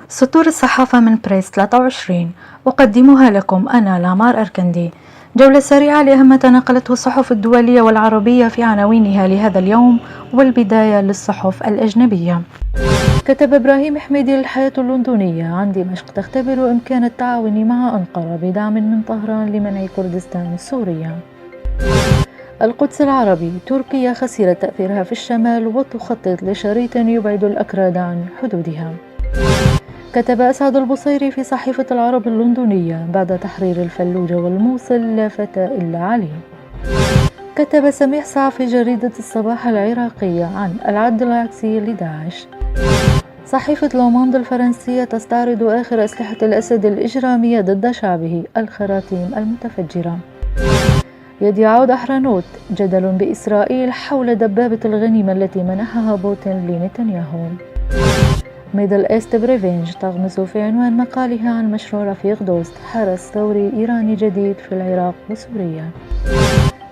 سطور الصحافة من بريس 23. أقدمها لكم أنا لامار أركندي. جولة سريعة لأهم ما تناقلته الصحف الدولية والعربية في عناوينها لهذا اليوم، والبداية للصحف الأجنبية. كتب إبراهيم حميدي للحياة اللندنية عن دمشق تختبر إمكان التعاون مع أنقرة بدعم من طهران لمنع كردستان السورية. القدس العربي، تركيا خسرت تأثيرها في الشمال وتخطط لشريط يبعد الأكراد عن حدودها. كتب أسعد البصيري في صحيفة العرب اللندنية بعد تحرير الفلوجة والموصل لا فتى إلا علي. كتب سميح سعد في جريدة الصباح العراقية عن العد العكسي لداعش. صحيفة لوموند الفرنسية تستعرض آخر أسلحة الأسد الإجرامية ضد شعبه، الخراطيم المتفجرة. يدعو أحرنوت، جدل بإسرائيل حول دبابة الغنيمة التي منحها بوتين لنتنياهو. ميدل إيست بريفينج تغمس في عنوان مقالها عن مشروع رفيق دوست، حرس ثوري إيراني جديد في العراق وسوريا.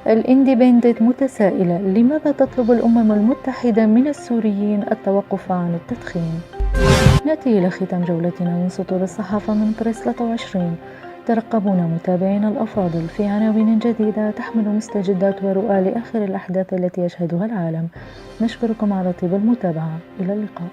الاندبندنت متسائلة، لماذا تطلب الأمم المتحدة من السوريين التوقف عن التدخين؟ نأتي إلى ختام جولتنا من سطور الصحافة من بريس 23. ترقبونا متابعينا الأفاضل في عناوين جديدة تحمل مستجدات ورؤى لآخر الأحداث التي يشهدها العالم. نشكركم على طيب المتابعة. إلى اللقاء.